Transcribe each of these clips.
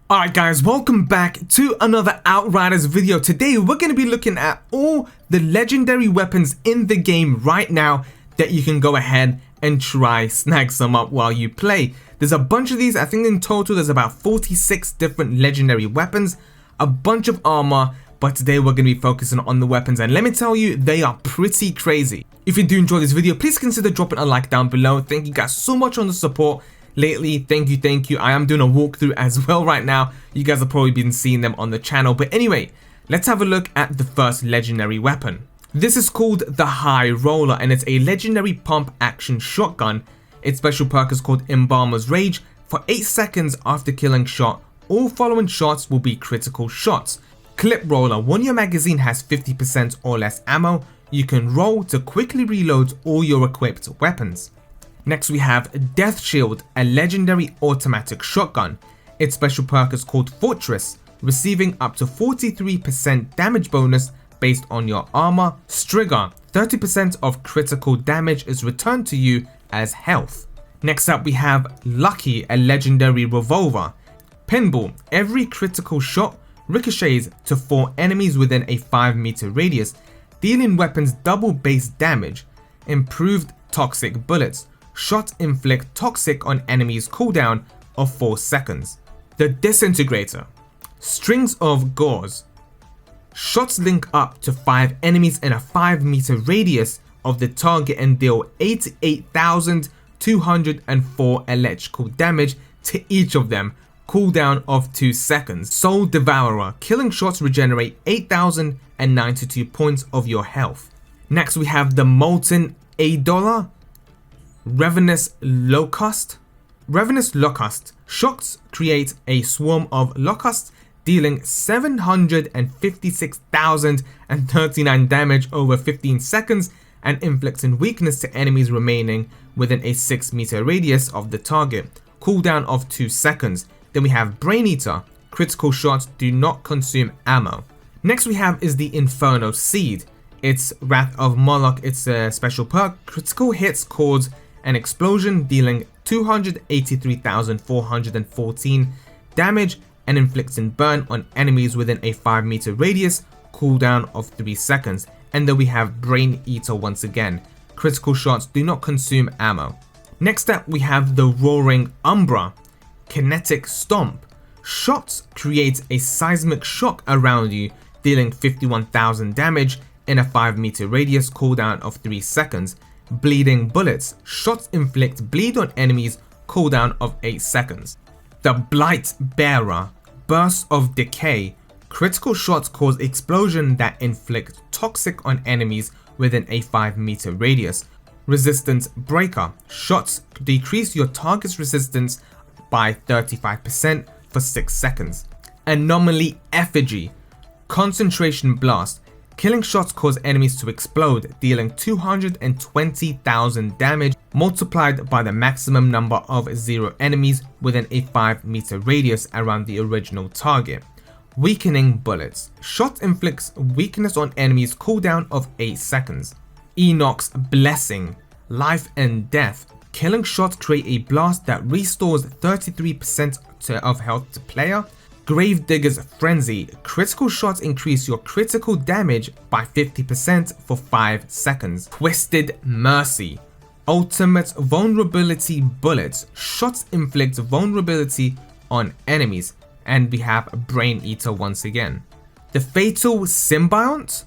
Alright guys, welcome back to another Outriders video. Today we're going to be looking at all the legendary weapons in the game right now that you can go ahead and try snag some up while you play. There's a bunch of these. I think in total there's about 46 different legendary weapons, a bunch of armor, but today we're going to be focusing on the weapons, and let me tell you, they are pretty crazy. If you do enjoy this video, please consider dropping a like down below. Thank you guys so much on the support lately. Thank you. I am doing a walkthrough as well right now. You guys have probably been seeing them on the channel, but anyway, let's have a look at the first legendary weapon. This is called the High Roller, and it's a legendary pump action shotgun. Its special perk is called Embalmer's Rage. For 8 seconds after killing shot, all following shots will be critical shots. Clip Roller, when your magazine has 50% or less ammo, you can roll to quickly reload all your equipped weapons. Next we have DEATHSHIELD, a legendary automatic shotgun. Its special perk is called Fortress, receiving up to 43% damage bonus based on your armor. Strigger, 30% of critical damage is returned to you as health. Next up we have Lucky, a legendary revolver. Pinball, every critical shot ricochets to 4 enemies within a 5-meter radius, dealing weapons double base damage. Improved toxic bullets. Shots inflict toxic on enemies cooldown of 4 seconds. The Disintegrator. Strings of gauze. Shots link up to 5 enemies in a 5-meter radius of the target and deal 88,204 electrical damage to each of them. Cooldown of 2 seconds. Soul Devourer. Killing shots regenerate 8,092 points of your health. Next we have the MOLTEN EIDOLA. Ravenous Locust. Shots create a swarm of locusts, dealing 756,039 damage over 15 seconds and inflicting weakness to enemies remaining within a 6-meter radius of the target. Cooldown of 2 seconds. Then we have Brain Eater. Critical shots do not consume ammo. Next we have is the Inferno Seed. It's Wrath of Moloch. It's a special perk. Critical hits cause an explosion, dealing 283,414 damage and inflicting burn on enemies within a 5-meter radius. Cooldown of 3 seconds. And then we have Brain Eater once again. Critical shots do not consume ammo. Next up we have the Roaring Umbra. Kinetic Stomp. Shots create a seismic shock around you, dealing 51,000 damage in a 5-meter radius. Cooldown of 3 seconds. Bleeding Bullets. Shots inflict bleed on enemies. Cooldown of 8 seconds. The BLIGHTBEARER. Burst of Decay. Critical shots cause explosion that inflict toxic on enemies within a 5-meter radius. Resistance Breaker. Shots decrease your target's resistance by 35% for 6 seconds. Anomaly Effigy. Concentration Blast. Killing shots cause enemies to explode, dealing 220,000 damage multiplied by the maximum number of 0 enemies within a 5-meter radius around the original target. Weakening Bullets. Shot inflicts weakness on enemies. Cooldown of 8 seconds. ENOCH'S Blessing. Life and Death. Killing shots create a blast that restores 33% of health to player. Gravedigger's Frenzy. Critical shots increase your critical damage by 50% for 5 seconds. Twisted Mercy. Ultimate Vulnerability Bullets. Shots inflict vulnerability on enemies. And we have Brain Eater once again. The Fatal Symbiont.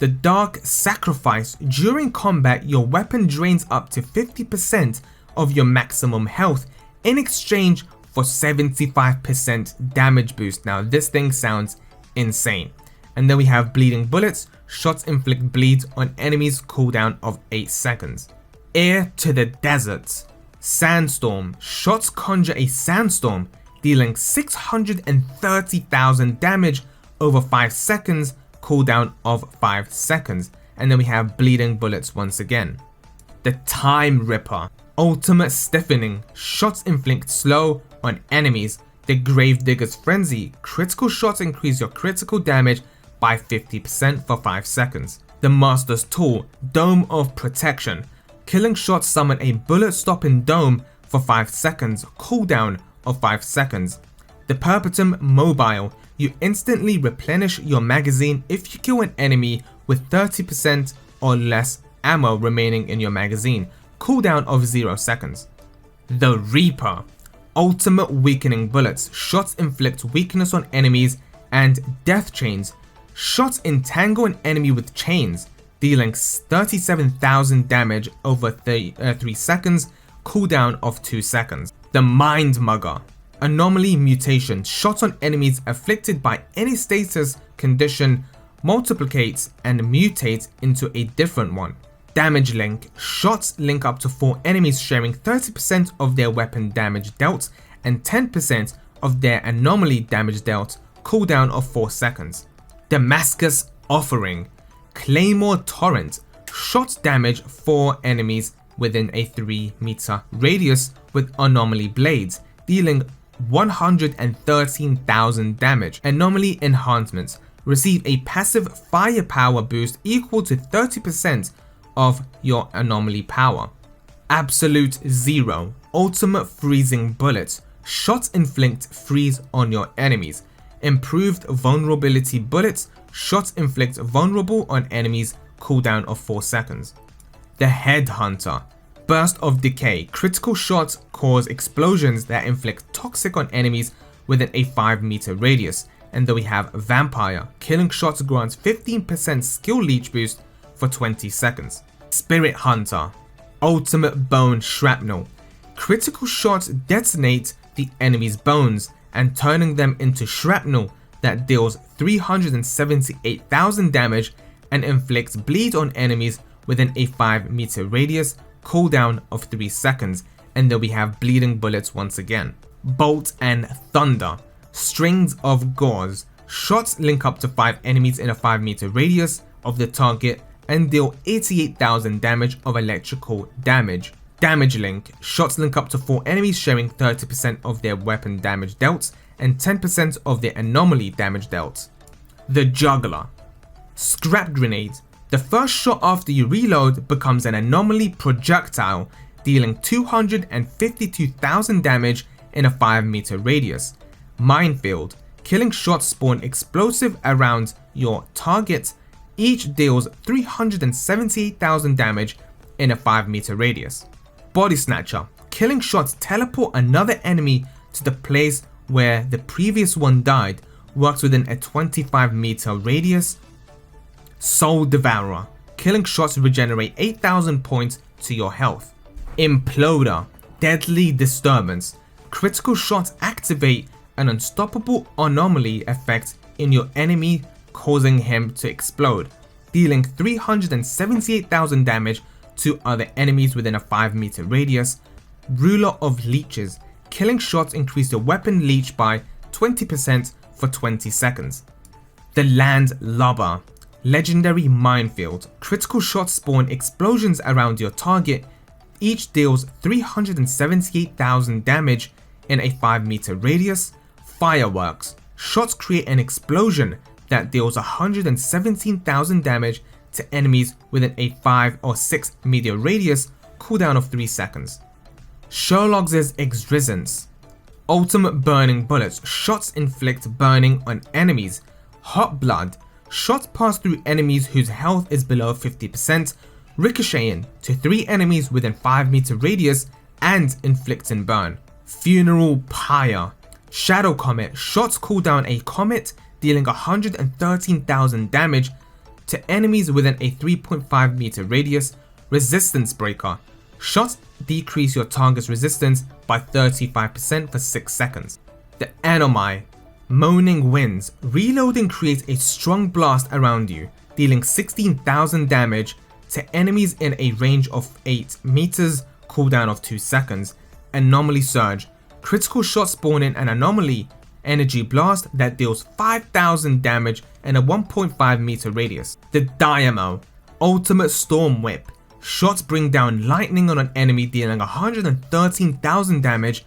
The Dark Sacrifice. During combat, your weapon drains up to 50% of your maximum health in exchange for 75% damage boost. Now this thing sounds insane. And then we have Bleeding Bullets. Shots inflict bleed on enemies. Cooldown of 8 seconds. Heir to the Desert. Sandstorm. Shots conjure a sandstorm, dealing 630,000 damage over 5 seconds. Cooldown of 5 seconds. And then we have Bleeding Bullets once again. The Time Ripper. Ultimate Stiffening. Shots inflict slow on enemies. The Gravedigger's Frenzy. Critical shots increase your critical damage by 50% for 5 seconds. The Master's Tool. Dome of Protection. Killing shots summon a bullet stopping dome for 5 seconds. Cooldown of 5 seconds. The Perpetuum Mobile. You instantly replenish your magazine if you kill an enemy with 30% or less ammo remaining in your magazine. Cooldown of 0 seconds. The Reaper. Ultimate Weakening Bullets. Shots inflict weakness on enemies and death chains. Shots entangle an enemy with chains, dealing 37,000 damage over 3 seconds. Cooldown of 2 seconds. The MINDMUGGER. Anomaly Mutation. Shots on enemies afflicted by any status condition multiplicates and mutates into a different one. Damage Link. Shots link up to 4 enemies sharing 30% of their weapon damage dealt and 10% of their anomaly damage dealt. Cooldown of 4 seconds. Damascus Offering. Claymore Torrent. Shots damage 4 enemies within a 3-meter radius with anomaly blades, dealing 113,000 damage. Anomaly Enhancements. Receive a passive firepower boost equal to 30% of your anomaly power. Absolute Zero. Ultimate Freezing Bullets. Shots inflict freeze on your enemies. Improved Vulnerability Bullets. Shots inflict vulnerable on enemies. Cooldown of 4 seconds. The Headhunter. Burst of Decay. Critical shots cause explosions that inflict toxic on enemies within a 5-meter radius. And then we have Vampire. Killing shots grants 15% skill leech boost for 20 seconds. Spirit Hunter. Ultimate Bone Shrapnel. Critical shots detonate the enemy's bones and turning them into shrapnel that deals 378,000 damage and inflicts bleed on enemies within a 5-meter radius. Cooldown of 3 seconds. And then we have bleeding bullets once again. Bolt and Thunder. Strings of Gauze. Shots link up to 5 enemies in a 5-meter radius of the target and deal 88,000 damage of electrical damage. Damage Link. Shots link up to 4 enemies sharing 30% of their weapon damage dealt and 10% of their anomaly damage dealt. The Juggler. Scrap Grenade. The first shot after you reload becomes an anomaly projectile, dealing 252,000 damage in a 5-meter radius. Minefield. Killing shots spawn explosive around your target. Each deals 378,000 damage in a 5-meter radius. Body Snatcher. Killing shots teleport another enemy to the place where the previous one died. Works within a 25-meter radius. Soul Devourer. Killing shots regenerate 8,000 points to your health. Imploder. Deadly Disturbance. Critical shots activate an unstoppable anomaly effect in your enemy, causing him to explode, dealing 378,000 damage to other enemies within a 5-meter radius. Ruler of Leeches. Killing shots increase your weapon leech by 20% for 20 seconds. The Landlubber. Legendary Minefield. Critical shots spawn explosions around your target. Each deals 378,000 damage in a 5-meter radius. Fireworks. Shots create an explosion that deals 117,000 damage to enemies within a 5 or 6 meter radius. Cooldown of 3 seconds. SHELROG'S EXCRESCENCE. Ultimate Burning Bullets. Shots inflict burning on enemies. Hot Blood. Shots pass through enemies whose health is below 50%, ricocheting to 3 enemies within 5-meter radius and inflicting burn. Funeral Pyre. Shadow Comet. Shots cool down a comet, dealing 113,000 damage to enemies within a 3.5-meter radius. Resistance Breaker. Shots decrease your target's resistance by 35% for 6 seconds. The ANOMALY. Moaning Winds. Reloading creates a strong blast around you, dealing 16,000 damage to enemies in a range of 8 meters. Cooldown of 2 seconds. Anomaly Surge. Critical shots spawn in an anomaly energy blast that deals 5,000 damage in a 1.5 meter radius. The Dynamo. Ultimate Storm Whip. Shots bring down lightning on an enemy, dealing 113,000 damage.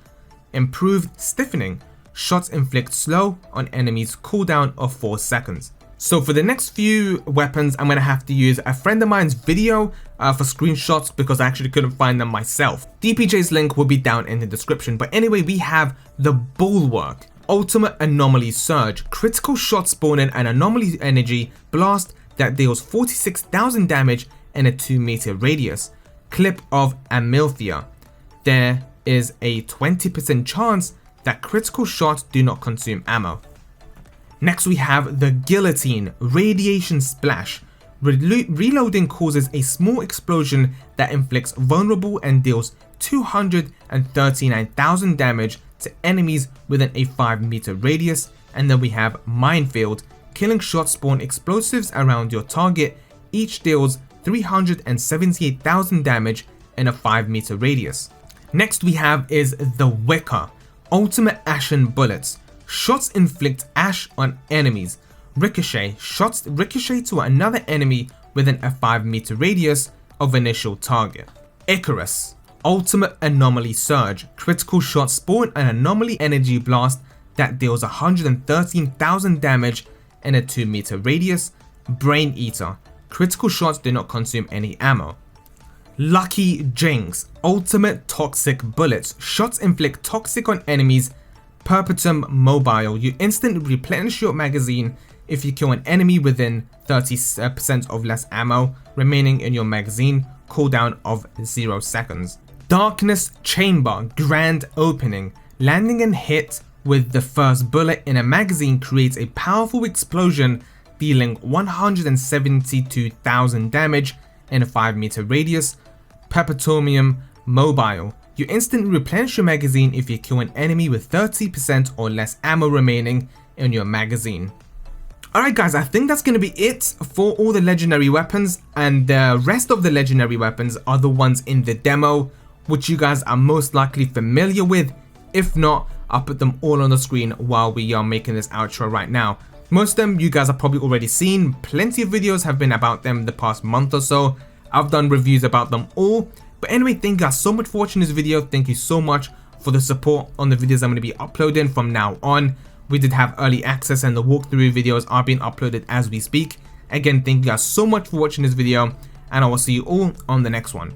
Improved Stiffening. Shots inflict slow on enemies. Cooldown of 4 seconds. So for the next few weapons, I'm going to have to use a friend of mine's video for screenshots because I actually couldn't find them myself. DPJ's link will be down in the description. But anyway, we have the Bulwark. Ultimate Anomaly Surge, critical shot spawning an anomaly energy blast that deals 46,000 damage in a 2-meter radius. Clip of Amalthea. There is a 20% chance that critical shots do not consume ammo. Next we have the Guillotine, Radiation Splash. Reloading causes a small explosion that inflicts vulnerable and deals 239,000 damage to enemies within a 5-meter radius. And then we have Minefield, killing shot spawn explosives around your target. Each deals 378,000 damage in a 5-meter radius. Next we have is the Wicker, Ultimate Ashen Bullets. Shots inflict ash on enemies. Ricochet, shots ricochet to another enemy within a 5-meter radius of initial target. Icarus, Ultimate Anomaly Surge. Critical shots spawn an anomaly energy blast that deals 113,000 damage in a 2-meter radius. Brain Eater, critical shots do not consume any ammo. Lucky Jinx, Ultimate Toxic Bullets. Shots inflict toxic on enemies. Perpetuum Mobile, you instantly replenish your magazine if you kill an enemy within 30% of less ammo remaining in your magazine, cooldown of 0 seconds. Darkness Chamber, Grand Opening. Landing and hit with the first bullet in a magazine creates a powerful explosion dealing 172,000 damage in a 5-meter radius. Perpetuum Mobile, you instantly replenish your magazine if you kill an enemy with 30% or less ammo remaining in your magazine. Alright guys, I think that's going to be it for all the legendary weapons, and the rest of the legendary weapons are the ones in the demo, which you guys are most likely familiar with. If not, I'll put them all on the screen while we are making this outro right now. Most of them you guys have probably already seen. Plenty of videos have been about them the past month or so. I've done reviews about them all. But anyway, thank you guys so much for watching this video. Thank you so much for the support on the videos I'm going to be uploading from now on. We did have early access and the walkthrough videos are being uploaded as we speak. Again, thank you guys so much for watching this video, and I will see you all on the next one.